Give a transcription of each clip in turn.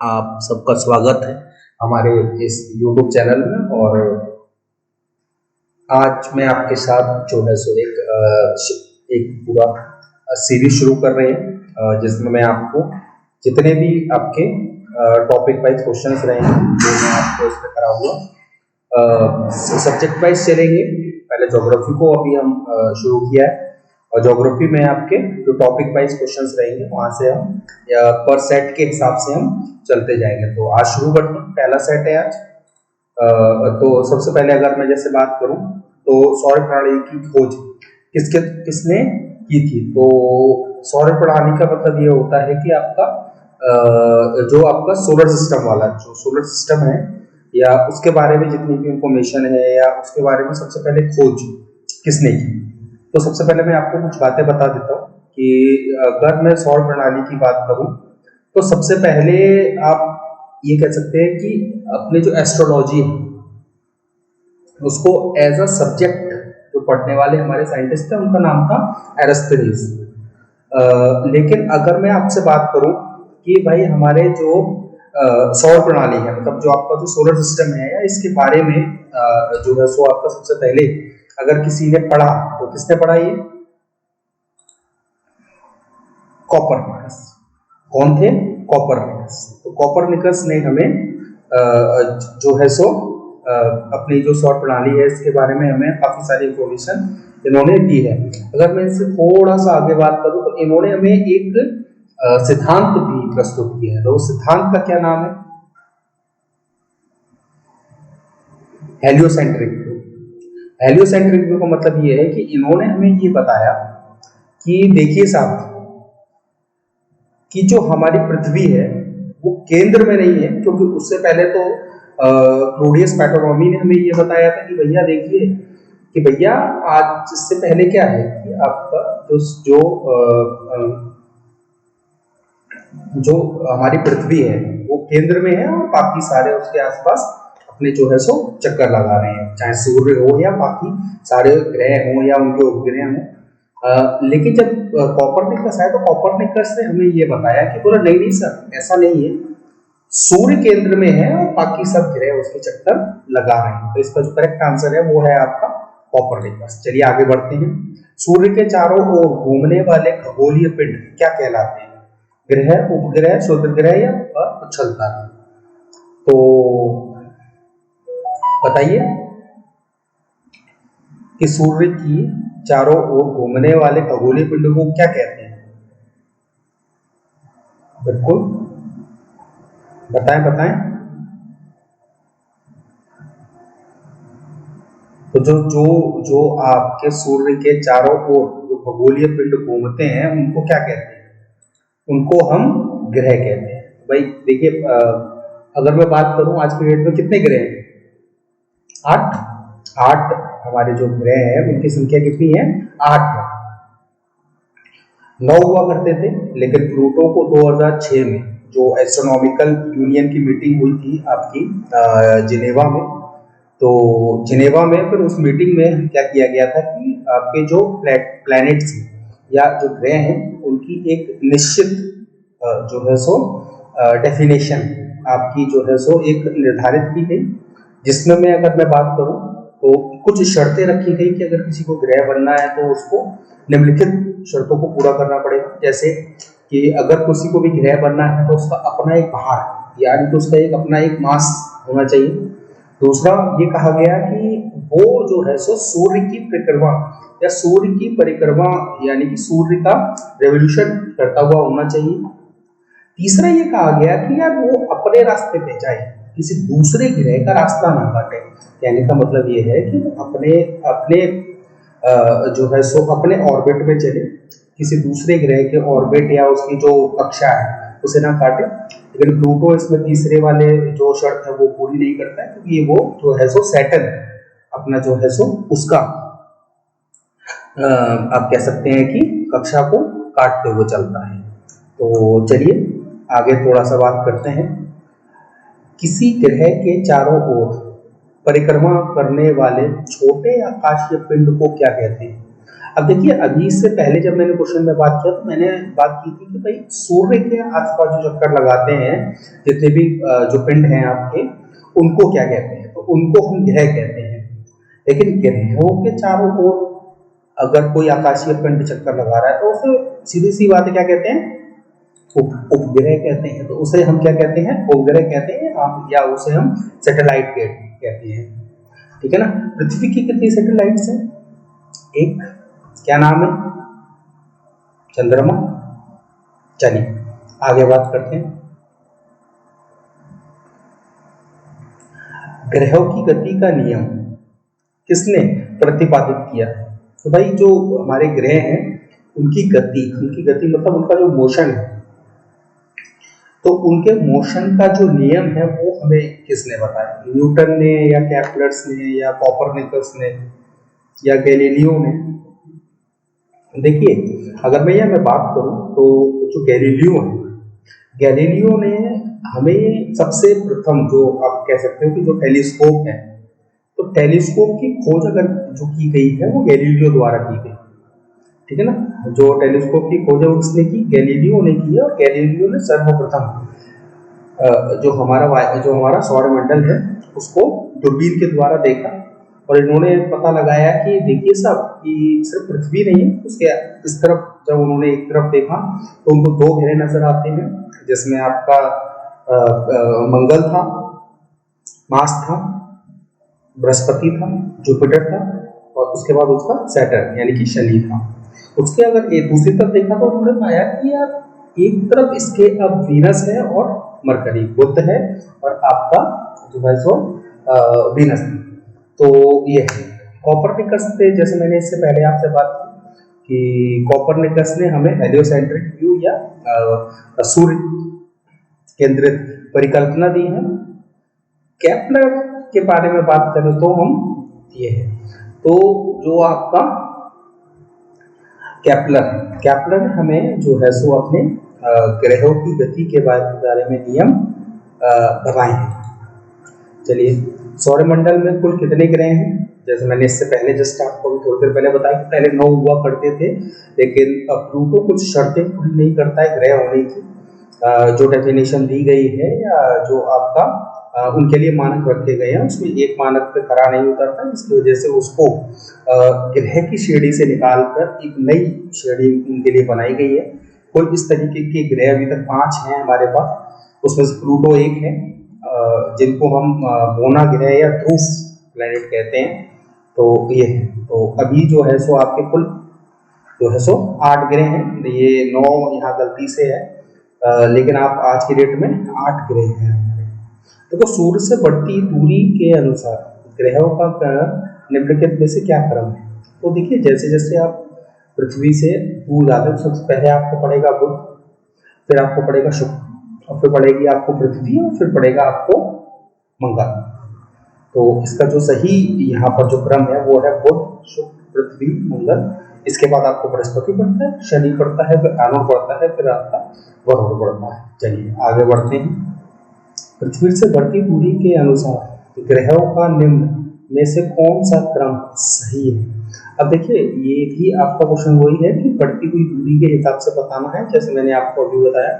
आप सबका स्वागत है हमारे इस YouTube चैनल में। और आज मैं आपके साथ जो है सो एक पूरा सीरीज शुरू कर रहे हैं, जिसमें मैं आपको जितने भी आपके टॉपिक वाइज क्वेश्चंस रहेंगे जो मैं आपको इसमें कराऊंगा, सब्जेक्ट वाइज चलेंगे। पहले ज्योग्राफी को अभी हम शुरू किया है, और ज्योग्राफी में आपके जो टॉपिक वाइज क्वेश्चंस रहेंगे वहां से हम पर सेट के हिसाब से हम चलते जाएंगे। तो आज शुरू करते हैं, पहला सेट है आज। तो सबसे पहले अगर मैं जैसे बात करूं तो सौर प्रणाली की खोज किसने की थी। तो सौर प्रणाली का मतलब ये होता है कि आपका जो आपका सोलर सिस्टम वाला जो सोलर सिस्टम है या उसके बारे में जितनी भी इंफॉर्मेशन है या उसके बारे में सबसे पहले खोज किसने की। तो सबसे पहले मैं आपको कुछ बातें बता देता हूँ कि अगर मैं सौर प्रणाली की बात करूँ तो सबसे पहले आप ये कह सकते हैं कि अपने जो एस्ट्रोलॉजी है उसको एज अ सब्जेक्ट जो पढ़ने वाले हमारे साइंटिस्ट थे उनका नाम था एरिस्टोटेलिस। लेकिन अगर मैं आपसे बात करूं कि भाई हमारे जो सौर प्रणाली है, मतलब जो आपका जो सोलर सिस्टम है या इसके बारे में जो है सो आपका सबसे पहले अगर किसी ने पढ़ा तो किसने पढ़ा, ये कॉपरनिकस। कौन थे? कॉपरनिकस। तो कॉपरनिकस ने हमें जो है सो अपनी जो सौर प्रणाली है इसके बारे में हमें काफी सारी इंफॉर्मेशन इन्होंने दी है। अगर मैं इससे थोड़ा सा आगे बात करूं तो इन्होंने हमें एक सिद्धांत भी प्रस्तुत किया है। तो उस सिद्धांत का क्या नाम है? Heliocentric view. हेलियोसेंट्रिक व्यू का मतलब ये है कि इन्होंने हमें ये बताया कि देखिए साहब कि जो हमारी पृथ्वी है वो केंद्र में नहीं है, क्योंकि उससे पहले तो क्लॉडियस पैटोनॉमी ने हमें ये बताया था कि भैया देखिए कि भैया आज इससे पहले क्या है कि आपका जो जो हमारी पृथ्वी है वो केंद्र में है और बाकी सारे उसके आसपास अपने जो है सो चक्कर लगा रहे हैं, चाहे सूर्य हो या बाकी सारे ग्रह हो या उनके उपग्रह हो। लेकिन जब कॉपरनिकस आया तो कॉपरनिकस ने हमें ये बताया कि बोला नहीं नहीं सर ऐसा नहीं है, सूर्य केंद्र में है और बाकी सब ग्रह उसके चक्कर लगा रहे हैं। तो इसका जो करेक्ट आंसर है वो है आपका कॉपरनिकस। चलिए आगे बढ़ते हैं। सूर्य के चारों ओर घूमने वाले खगोलीय पिंड क्या कहलाते हैं? ग्रह, उपग्रह, क्षुद्रग्रह या उछलता है? तो बताइए कि सूर्य की चारों ओर घूमने वाले खगोलीय पिंड को क्या कहते हैं? बिल्कुल बताएं बताएं। तो जो जो जो आपके सूर्य के चारों ओर जो खगोलीय पिंड घूमते हैं उनको क्या कहते हैं? उनको हम ग्रह कहते हैं। भाई देखिए, अगर मैं बात करूं आज के डेट में कितने ग्रह हैं? 8। 8 हमारे जो ग्रह हैं उनकी संख्या कितनी है? 8 है। 9 हुआ करते थे, लेकिन प्लूटो को 2006 में जो एस्ट्रोनॉमिकल यूनियन की मीटिंग हुई थी आपकी जिनेवा में, तो जिनेवा में फिर उस मीटिंग में क्या किया गया था कि आपके जो प्लैनेट्स या जो ग्रह हैं उनकी एक निश्चित जो है सो डेफिनेशन आपकी जो है सो एक निर्धारित की गई, जिसमें मैं अगर मैं बात करूं तो कुछ शर्तें रखी गई कि अगर किसी को ग्रह बनना है तो उसको निम्नलिखित शर्तों को पूरा करना पड़ेगा। जैसे कि अगर किसी को भी ग्रह बनना है तो उसका अपना एक भार यानी कि उसका एक अपना एक मास होना चाहिए। दूसरा ये कहा गया कि वो जो है सो सूर्य की परिक्रमा या सूर्य की परिक्रमा यानी कि सूर्य का रेवोल्यूशन करता हुआ होना चाहिए। तीसरा ये कहा गया कि यार वो अपने रास्ते पे जाए, किसी दूसरे ग्रह का रास्ता ना काटे। कहने का मतलब ये है कि वो अपने अपने जो है सो अपने ऑर्बिट में चले, किसी दूसरे ग्रह के ऑर्बिट या उसकी जो कक्षा है उसे ना काटे। लेकिन प्लूटो इसमें तीसरे वाले जो शर्त है वो पूरी नहीं करता है, क्योंकि वो जो है सो सैटर्न अपना जो है सो उसका आप कह सकते हैं कि कक्षा को काटते हुए चलता है। तो चलिए आगे थोड़ा सा बात करते हैं। किसी ग्रह के चारों ओर परिक्रमा करने वाले छोटे आकाशीय पिंड को क्या कहते हैं? अब देखिए, अभी इससे पहले जब मैंने क्वेश्चन में बात किया तो मैंने बात की थी कि भाई सूर्य के आसपास जो चक्कर लगाते हैं जितने भी जो पिंड हैं आपके, उनको क्या कहते हैं? तो उनको हम ग्रह कहते हैं। लेकिन ग्रहों के चारों ओर अगर कोई आकाशीय पिंड चक्कर लगा रहा है तो उसे सीधी सी बात है क्या कहते हैं? उपग्रह कहते हैं। तो उसे हम क्या कहते हैं? उपग्रह कहते हैं, या उसे हम सैटेलाइट कहते हैं। ठीक है ना। पृथ्वी की कितनी सैटेलाइट्स हैं? एक। क्या नाम है? चंद्रमा। चलिए आगे बात करते हैं। ग्रहों की गति का नियम किसने प्रतिपादित किया? तो भाई जो हमारे ग्रह हैं उनकी गति मतलब उनका जो मोशन है, तो उनके मोशन का जो नियम है वो हमें किसने बताया? न्यूटन ने, या केपलर्स ने, या कोपरनिकस ने, या गैलीलियो ने? देखिए, अगर मैं बात करूं तो जो गैलीलियो ने हमें सबसे प्रथम, जो आप कह सकते हो कि जो टेलीस्कोप है, तो टेलीस्कोप की खोज अगर जो की गई है वो गैलीलियो द्वारा की गई। ठीक है ना। जो टेलीस्कोप की खोज है वो किसने की? गैलीलियो ने की है। और गैलीलियो ने सर्वप्रथम जो हमारा सौरमंडल है उसको दूरबीन के द्वारा देखा, और इन्होंने पता लगाया कि देखिए साहब कि सिर्फ पृथ्वी नहीं है, उसके इस तरफ जब उन्होंने एक तरफ देखा तो उनको दो ग्रह नजर आते हैं, जिसमें आपका मंगल था, मार्स था, बृहस्पति था, जुपिटर था, और उसके बाद उसका सैटर्न यानी कि शनि था। उसके अगर एक दूसरी तरफ देखा तो उन्होंने पाया कि यार एक तरफ इसके अब वीनस है और मरकरी, बुध है, और आपका जो है सो वीनस है। तो ये है कॉपरनिकस थे, जैसे मैंने इससे पहले आपसे बात की कि कॉपरनिकस ने हमें हेलियोसेंट्रिक व्यू या सूर्य केंद्रित परिकल्पना दी है। केपलर के बारे में बात करें तो हम ये है, तो जो आपका केपलर ने हमें जो है सो अपने ग्रहों की गति के बारे में नियम बताए हैं। चलिए, सौरमंडल में कुल कितने ग्रह हैं? जैसे मैंने इससे पहले जस्ट आपको थोड़ी देर पहले बताया कि पहले 9 हुआ करते थे, लेकिन अब प्लूटो कुछ शर्तें पूरी नहीं करता है ग्रह होने की। जो डेफिनेशन दी गई है या जो आपका उनके लिए मानक रखे गए हैं, उसमें एक मानक पे खरा नहीं उतरता, जिसकी वजह से उसको ग्रह की श्रेणी से निकालकर एक नई श्रेणी उनके लिए बनाई गई है। कुल इस तरीके के ग्रह अभी तक 5 हैं हमारे पास, उसमें से प्लूटो एक है, जिनको हम मोना ग्रह या ध्रुव प्लैनेट कहते हैं। तो ये है, तो अभी जो है सो आपके कुल जो है सो 8 ग्रह हैं। ये 9 यहाँ गलती से है, लेकिन आप आज की डेट में 8 ग्रह हैं। देखो, सूर्य से बढ़ती दूरी के अनुसार ग्रहों का निम्नलिखित में से क्या क्रम है? तो देखिए, जैसे जैसे आप पृथ्वी से दूर जाते हैं, सबसे पहले आपको पड़ेगा बुध, फिर आपको पड़ेगा शुक्र, और फिर पड़ेगी आपको पृथ्वी, और फिर पड़ेगा आपको मंगल। तो इसका जो सही यहाँ पर जो क्रम है वो है बुध, शुक्र, पृथ्वी, मंगल। इसके बाद आपको बृहस्पति पड़ता है, शनि पड़ता है, फिर आरुण पड़ता है, फिर आपका वरुण पड़ता है। चलिए आगे बढ़ते हैं। पृथ्वी से बढ़ती दूरी के अनुसार ग्रहों का निम्न में से कौन सा क्रम सही है? अब देखिए, ये भी आपका क्वेश्चन वही है कि बढ़ती हुई दूरी के हिसाब से बताना है। जैसे मैंने आपको अभी बताया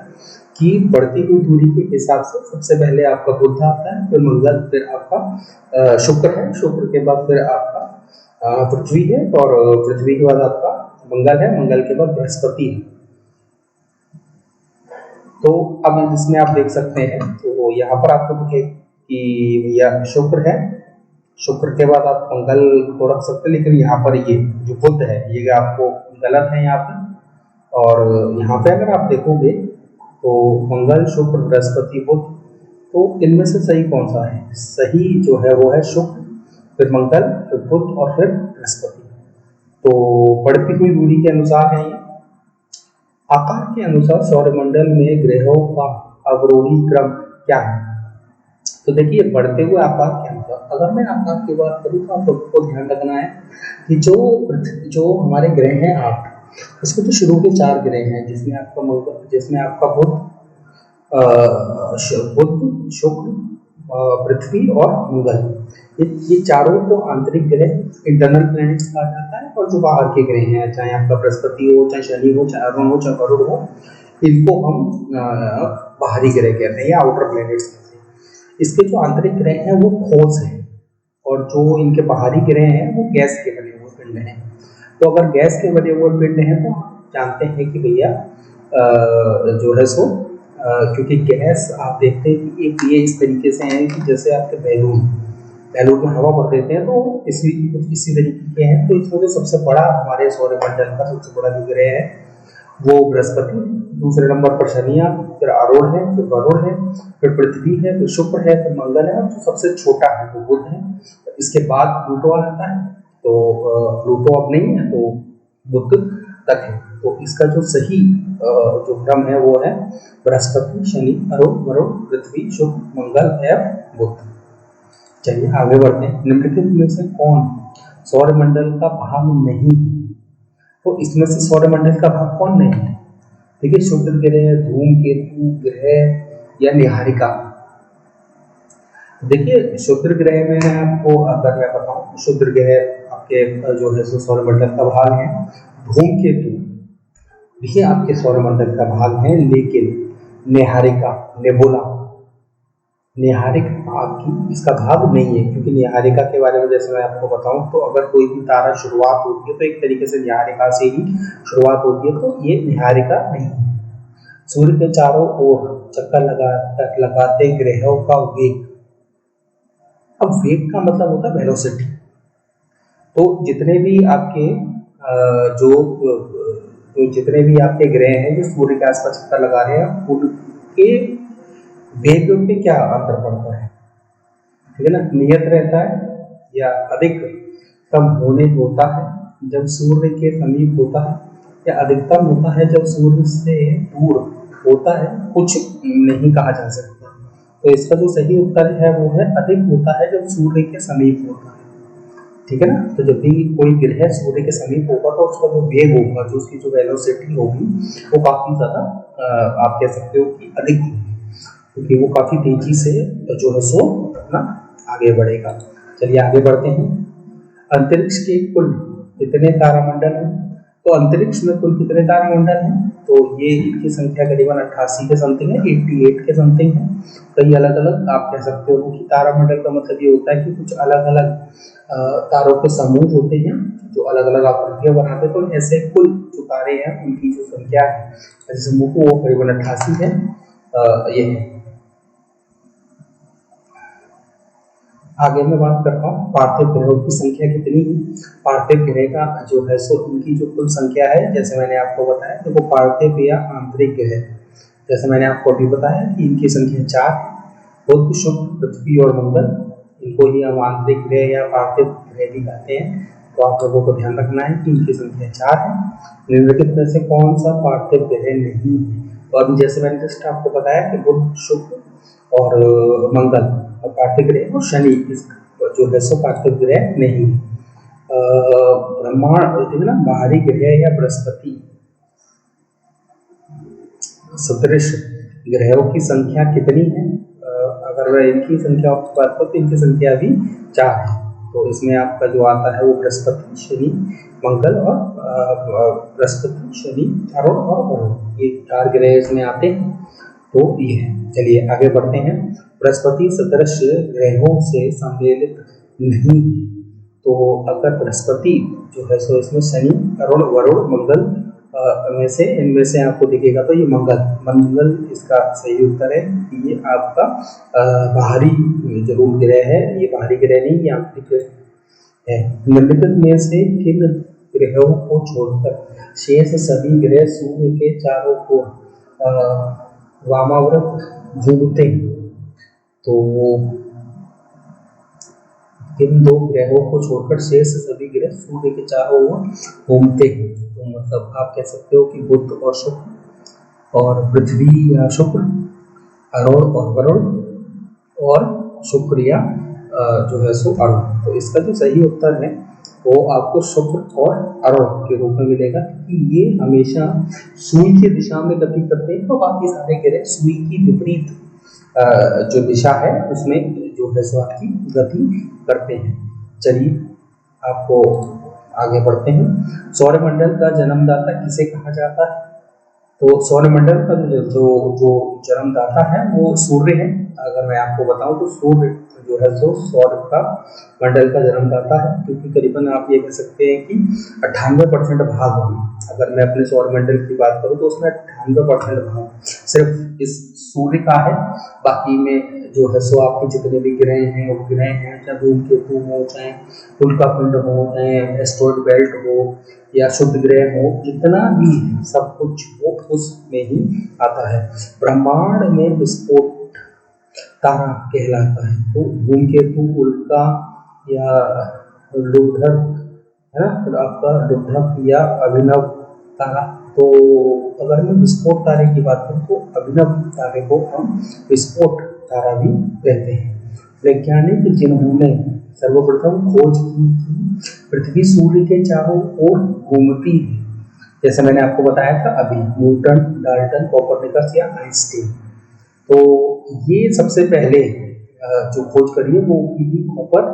कि बढ़ती हुई दूरी के हिसाब से सबसे पहले आपका बुध आता है, फिर मंगल, फिर आपका शुक्र है, शुक्र के बाद फिर आपका पृथ्वी है, और पृथ्वी के बाद आपका मंगल है, मंगल के बाद बृहस्पति है। तो अब इसमें आप देख सकते हैं, तो यहाँ पर आपको दिखे कि भैया शुक्र है, शुक्र के बाद आप मंगल को रख सकते हैं, लेकिन यहाँ पर ये जो बुध है ये आपको गलत है यहाँ पे। और यहाँ पे अगर आप देखोगे तो मंगल, शुक्र, बृहस्पति, बुध, तो इनमें से सही कौन सा है? सही जो है वो है शुक्र, फिर मंगल, फिर बुध, और फिर बृहस्पति। तो बढ़ती हुई दूरी के अनुसार है ये। आकार के अनुसार सौरमंडल में ग्रहों का अवरोही क्रम क्या है? तो देखिए, बढ़ते हुए आकार के अनुसार, अगर मैं आकार की बात करूँ तो आपको ध्यान रखना है कि जो हमारे ग्रह हैं 8, उसमें तो शुरू के 4 ग्रह हैं, जिसमें आपका मंगल, जिसमें आपका बुध, शुक्र, पृथ्वी और मंगल, ये चारों को आंतरिक ग्रह इंटरनल प्लैनेट्स कहा जाता है। और जो बाहर के ग्रह हैं, चाहे आपका बृहस्पति हो, चाहे शनि हो, चाहे अरुण हो, चाहे वरुण हो, इनको हम बाहरी ग्रह कहते हैं या आउटर प्लैनेट्स कहते हैं। इसके जो आंतरिक ग्रह हैं वो ठोस हैं, और जो इनके बाहरी ग्रह हैं वो गैस के बने हुए पिंड हैं। तो अगर गैस के बने हुए पिंड हैं तो हम जानते हैं कि भैया जो है सो क्योंकि गैस आप देखते हैं कि एक ये इस तरीके से है कि जैसे आपके बैलून में हवा भर देते हैं, तो इसी तरीके के हैं। तो इसमें सबसे बड़ा हमारे सौरमंडल का सबसे बड़ा जो ग्रह है वो बृहस्पति, दूसरे नंबर पर शनि, फिर अरुण है, फिर वरुण है, फिर पृथ्वी है, फिर शुक्र है, फिर मंगल है, और जो सबसे छोटा है वो बुध है। इसके बाद प्लूटो आ जाता है, तो प्लूटो अब नहीं है, तो बुध तक है। तो इसका जो सही जो क्रम है वो है बृहस्पति, शनि, अरुण, वरुण, पृथ्वी, शुक्र, मंगल एवं बुध। चलिए आगे बढ़ते हैं। निम्नलिखित में से कौन सौरमंडल का भाग नहीं है? तो इसमें से सौरमंडल का भाग कौन नहीं है? देखिए, शुक्र ग्रह, धूमकेतु ग्रह या निहारिका। देखिए, शुक्र ग्रह में आपको अगर मैं बताऊं, शुक्र ग्रह आपके जो है सो सौरमंडल का भाग है। धूमकेतु भी आपके सौरमंडल का भाग है, लेकिन निहारिका, निहारिका आपकी इसका भाग नहीं है। क्योंकि निहारिका के बारे में जैसे मैं आपको बताऊं, तो अगर कोई भी तारा शुरुआत होती है तो एक तरीके से निहारिका से ही शुरुआत होती है, तो ये निहारिका नहीं है। सूर्य के चारों ओर चक्कर लगाते ग्रहों का वेग। अब वेग का मतलब होता है वेलोसिटी। तो जितने भी आपके जितने भी आपके ग्रह हैं जो सूर्य के आसपास चक्कर लगा रहे हैं, उनके वेग पे क्या अंतर पड़ता है? ठीक है ना, नियत रहता है या अधिकतम होता है जब सूर्य के समीप होता है, या अधिकतम होता है जब सूर्य से दूर होता है, कुछ नहीं कहा जा सकता। तो इसका जो सही उत्तर है वो है अधिक होता है जब सूर्य के समीप होता है। ठीक है ना, तो जब भी कोई ग्रह सूर्य के समीप होगा तो उसका जो वेग होगा, जो उसकी जो वेलोसिटी होगी, वो काफी ज्यादा आप कह सकते हो कि अधिक होगी, क्योंकि वो काफी तेजी से जो है सो अपना आगे बढ़ेगा। चलिए आगे बढ़ते हैं। अंतरिक्ष के कुल कितने तारामंडल हैं? तो अंतरिक्ष में कुल कितने तारामंडल हैं? तो ये इनकी संख्या करीबन 88 के समथिंग है, 88 के समथिंग है। कई अलग अलग आप कह सकते हो कि तारामंडल का मतलब ये होता है कि कुछ अलग अलग तारों के समूह होते हैं जो अलग अलग आकृतियां बनाते हैं। तो ऐसे कुल जो तारे हैं उनकी जो संख्या है, ऐसे समूह को, वो करीबन 88 है। ये है। आगे मैं बात करता हूँ पार्थिव ग्रहों की संख्या कितनी है। पार्थिव ग्रह का जो है सो इनकी जो कुल संख्या है, जैसे मैंने आपको बताया, देखो पार्थिव या आंतरिक ग्रह, जैसे मैंने आपको अभी बताया कि इनकी संख्या 4 है। बुध, शुक्र, पृथ्वी और मंगल, इनको ही हम आंतरिक ग्रह या पार्थिव ग्रह भी कहते हैं। तो आप लोगों को ध्यान रखना है कि इनकी संख्या 4 है। निम्नलिखित में से कौन सा पार्थिव ग्रह नहीं है? तो अभी जैसे मैंने जस्ट आपको बताया कि बुध, शुक्र और मंगल पार्थिव ग्रह, और शनि जो है सो पार्थिव ग्रह नहीं है। ब्रह्मांड ना बाहरी ग्रह या बृहस्पति सदृश ग्रहों की संख्या कितनी है? अगर मैं इनकी संख्या आपको बात करूं तो इनकी संख्या भी 4 है। तो इसमें आपका जो आता है वो बृहस्पति, शनि, मंगल और बृहस्पति, शनि, अरुण और वरुण, ये 4 ग्रह इसमें आते हैं। तो ये है। चलिए आगे बढ़ते हैं। बृहस्पति सदृश ग्रहों से सम्मिलित नहीं है। तो अगर बृहस्पति जो है सो इसमें शनि, अरुण, वरुण, मंगल में से इनमें से आपको दिखेगा तो ये मंगल इसका सही उत्तर है। ये आपका बाहरी जरूर ग्रह है, ये बाहरी ग्रह नहीं, ये आंतरिक ग्रह है। निम्नलिखित में से किन ग्रहों को छोड़कर शेष सभी ग्रह सूर्य के चारों ओर वामाव्रत घूमते हैं? तो इन 2 ग्रहों को छोड़कर शेष सभी ग्रह सूर्य के चारों ओर घूमते हैं। तो मतलब आप कह सकते हो कि बुध और शुक्र और पृथ्वी या शुक्र, अरुण और वरुण, और शुक्र या जो है सो अरुण। तो इसका जो सही उत्तर है वो आपको शुक्र और अरुण के रूप में मिलेगा, क्योंकि ये हमेशा सुई की दिशा में गति करते हैं। तो बाकी सारे ग्रह सुई की विपरीत जो दिशा है उसमें जो है सो आपकी गति करते हैं। चलिए आपको आगे बढ़ते हैं। सौरमंडल का जन्मदाता किसे कहा जाता है? तो सौरमंडल का जो जो जन्मदाता है वो सूर्य है। अगर मैं आपको बताऊं तो सूर्य जो है सो सौर का मंडल का जन्मदाता है, क्योंकि करीबन आप ये कह सकते हैं कि 98% भाग होंगे। अगर मैं अपने सौरमंडल की बात करूं तो उसमें 98% भाग सिर्फ इस सूर्य का है। बाकी में जो है सो आपके जितने भी ग्रह हैं, उपग्रह हैं, चाहे धूमकेतु हो, चाहे उल्का पिंड हो, चाहे एस्ट्रॉइड बेल्ट हो या शुद्ध ग्रह हो, जितना भी है सब कुछ वो उसमें ही आता है। ब्रह्मांड में विस्फोट तारा कहलाता है। तो धूमकेतु, उल्का या लुब्धक है ना, तो आपका लुब्धक या अभिनव तारा। तो अगर मैं विस्फोट तारे की बात करूं तो अभिनव तारे को हम विस्फोट तारा भी कहते हैं। वैज्ञानिक जिन्होंने सर्वप्रथम खोज की कि पृथ्वी सूर्य के चारों ओर घूमती है, जैसे मैंने आपको बताया था अभी, न्यूटन, डाल्टन, कोपरनिकस या आइंस्टीन। तो ये सबसे पहले जो खोज करी है वो की थी कोपरनिकस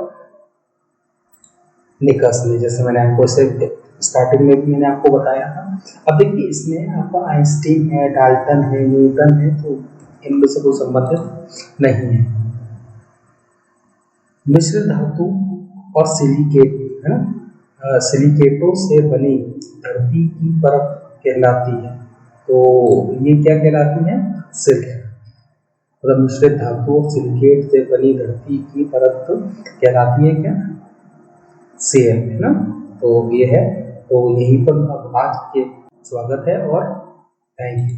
ने, जैसे मैंने आपको इसे स्टार्टिंग में भी मैंने आपको बताया था। अब देखिए इसमें आपका आइंस्टीन है, डाल्टन है, न्यूटन है, तो इनमें से कोई संबंधित नहीं है। मिश्र धातु और सिलिकेट है ना, सिलिकेटों से बनी धरती की परत कहलाती है। तो ये क्या कहलाती है? सिल्क। मतलब मिश्रित धातु और सिलिकेट से बनी धरती की परत कहलाती है क्या? सेल, है ना। तो ये है, तो यहीं पर अब आज के स्वागत है और थैंक यू।